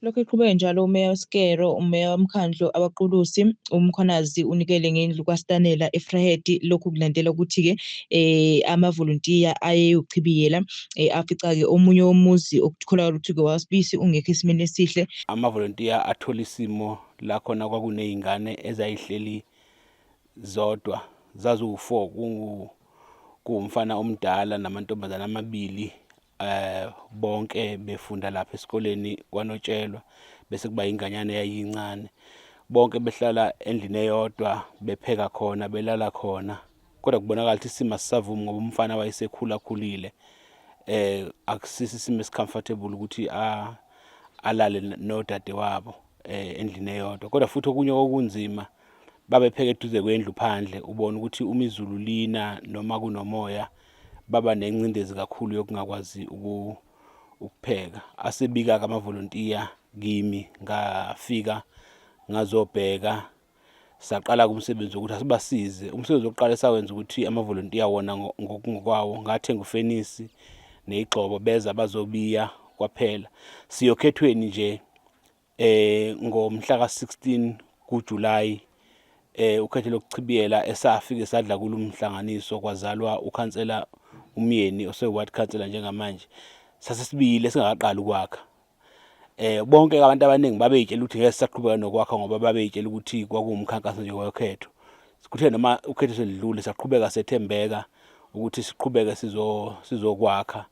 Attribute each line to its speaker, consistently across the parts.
Speaker 1: Lokhu eqhubeke njalo, uMeya weSekero, uMeya woMkhandlu Abaqulusi, uMkhwanazi unikele ngendlu kwaStanela eVryheid. Lokhu kulandela ukuthi-ke amavolontiya ayeyochibiyela afica-ke omunye womuzi okukholakala ukuthi-ke waSibisi ungekho esimeni esihle.
Speaker 2: Amavolontiya athola isimo la khona kwakuney'ngane ezayihleli zodwa zaziwu-4 kuwumfana omdala namantombazane amabili, bonke befunda lapha esikoleni kwanotshelwa, bese kuba inganyana eyayincane. Bonke behlala endlini eyodwa, bepheka khona, belala khona. Kodwa kubonakala ukuthi isimo asisavumi ngoba umfana wayesekhulakhulile. Akusisi isimo esicomfortable ukuthi alale nodade wabo endlini eyodwa. Kodwa futhi okunye okunzima, babepheka eduze kwendlu phandle, ubona ukuthi uma izulu lina noma kunomoya baba nencindezi kakhulu yokungakwazi ukupheka. Asebika-ke amavolontiya kimi, ngafika ngazobheka, saqala kumsebenzi wokuthi asibasize. Umsebenzi wokuqala esawenza ukuthi amavolontiya wona ngokwawo, ngathenga ufenisi neyigxobo, beza bazobiya kwaphela. Siyokhethweni nje ngomhla ka-16 kuJulayi, ukhetho lokuchibiyela esafike sadla kulo mhlanganiso, kwazalwa ukhansela uMyeni ose-ward councillor njengamanje. Sasesibile singakaqali ukwakha. Bonke abantu abaningi babeyitshela ukuthi ngeke sisaqhubeka nokwakha ngoba babeyitshela ukuthi kwakuwumkhankaso nje wokhetho. Kuthe noma ukhetho selidlule saqhubeka sethembeka ukuthi siqhubeke sizokwakha.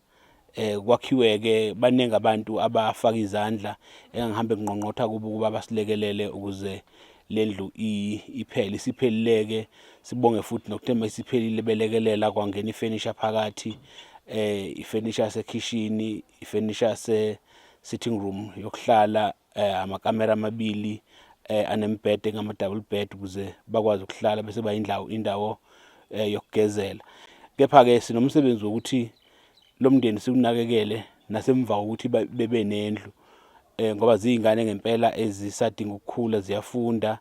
Speaker 2: Kwakhiwe-ke baningi abantu abafaka izandla engihambe nginqonqotha kubo ukuba basilekelele ukuze lendlu iphele. Isiphelile-ke, sibonge futhi nokuthemba isiphelile belekelela, kwangena ifurniture phakathi, ifurniture yasekhishini, ifurniture yase-sitting room yokuhlala, amakamera amabili anembhede ngama-double bed ukuze bakwazi ukuhlala bese indawo yokugezela. Kepha-ke sinomsebenzi wokuthi lo mndeni siwunakekele nasemva kokuthi bebe nendlu, ngoba ziyingane ngempela ezisadinga ukukhula, ziyafunda.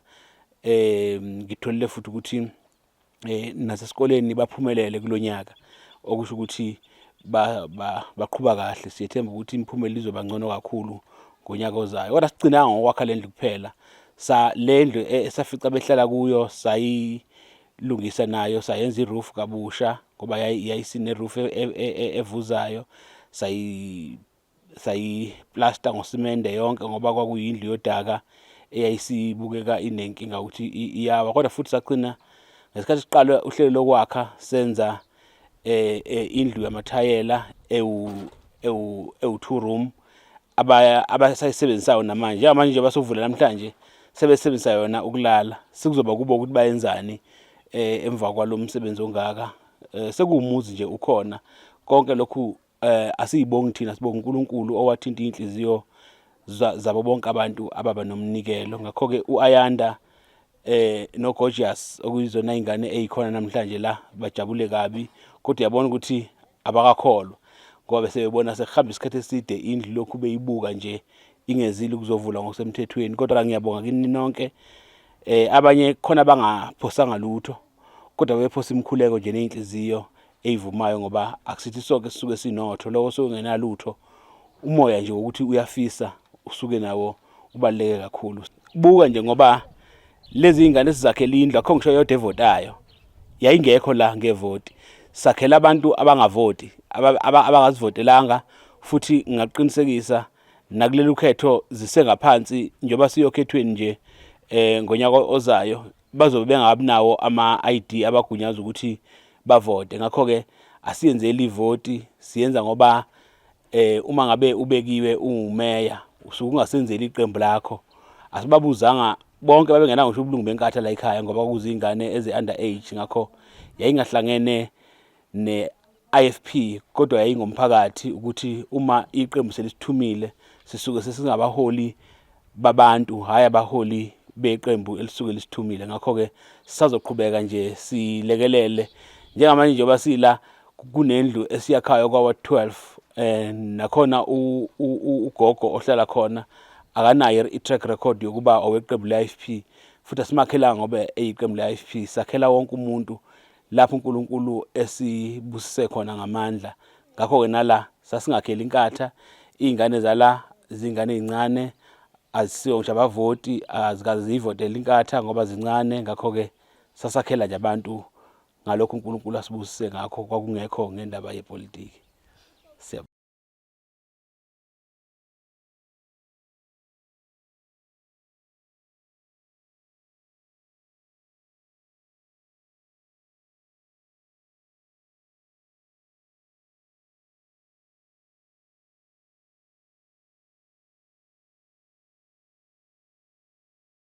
Speaker 2: Ngitholile futhi ukuthi nasesikoleni baphumelele kulonyaka, okusho ukuthi baqhubha kahle. Siyethemba ukuthi imiphumela izoba ngcono kakhulu ngonyaka ozayo. Kodwa sigcinanga ngokwakha lendlu kuphela, lendlu esafica behlala kuyo sayilungisa nayo, sayenza i-roof kabusha ngoba yayisine-roof evuzayo, sayiplasta ngosimende yonke ngoba kwakuyindlu yodaka eyayisibukeka inenkinga ukuthi iyawa. Kodwa futhi sagcina ngesikhathi siqala uhlelo lokwakha senza indlu yamathayela ewu-2 room abasayisebenzisayo namanje. Njengamanje nje basovula namhlanje sebesebenzisa yona ukulala. Sekuzoba kubo ukuthi bayenzani emva kwalo msebenzi ongaka. Sekuwumuzi nje ukhona. Konke lokhu asiyibongi thina, sibonga uNkulunkulu owathinta inhliziyo zabo bonke abantu ababa nomnikelo. Ngakho-ke u-Ayanda noGorgeous okuyizona ingane eyikhona namhlanje la bajabule kabi, kodwa uyabona ukuthi abakakholwa ngoba bese bebona sekuhamba isikhathi eside indlu lokhu beyibuka nje ingezile ukuzovulwa ngokusemthethweni. Kodwa ngiyabonga kini nonke. Abanye khona abangaphosanga lutho, kodwa bephosa imikhuleko nje ney'nhliziyo ey'vumayo ngoba akusithi sonke sisuke sinotho. Lokho sokungenalutho, umoya nje wokuthi uyafisa usuke nawo ubaluleke kakhulu. Buka nje ngoba lezi ngane sizakhela indlu, akho ngisho yodwa evotayo, yayingekho la ngevoti. Sakhela abantu abangavoti, abangazivotelanga, futhi ngingaqinisekisa nakuleli khetho zisengaphansi njengoba siyokhethweni nje ngonyaka ozayo bazobe bengabi nawo ama-ID abagunyaza ukuthi bavote. Ngakho-ke asiyenzeli ivoti, siyenza ngoba uma ngabe ubekiwe ungumeya usuke ungasenzeli iqembu lakho. Asibabuzanga bonke, babengenawo ngisho ubulungu benkatha la ekhaya ngoba kuzingane eze-under age. Ngakho yayingahlangene ne-IFP kodwa yayingomphakathi ukuthi uma iqembu selisithumile sisuke sesingabaholi babantu, hhayi abaholi beqembu elisuke lisithumile. Ngakho-ke sisazoqhubeka nje silekelele. Njengamanje njengoba sila kunendlu esiyakhayo kwa-12, nakhona ugogo ohlala khona akanayo i-track record yokuba oweqembu le-IFP, futhi asimakhelanga ngoba eyiqembu le-IFP. Sakhela wonke umuntu lapho uNkulunkulu esibusise khona ngamandla. Ngakho-ke nala sasingakheli inkatha. Iy'ngane zala zingane ey'ncane, azisiwe ngisho abavoti azikaze ziyivotele inkatha ngoba zincane. Ngakho-ke sasakhela nje abantu ngalokho uNkulunkulu asibusise ngakho, kwakungekho ngendaba yepolitiki.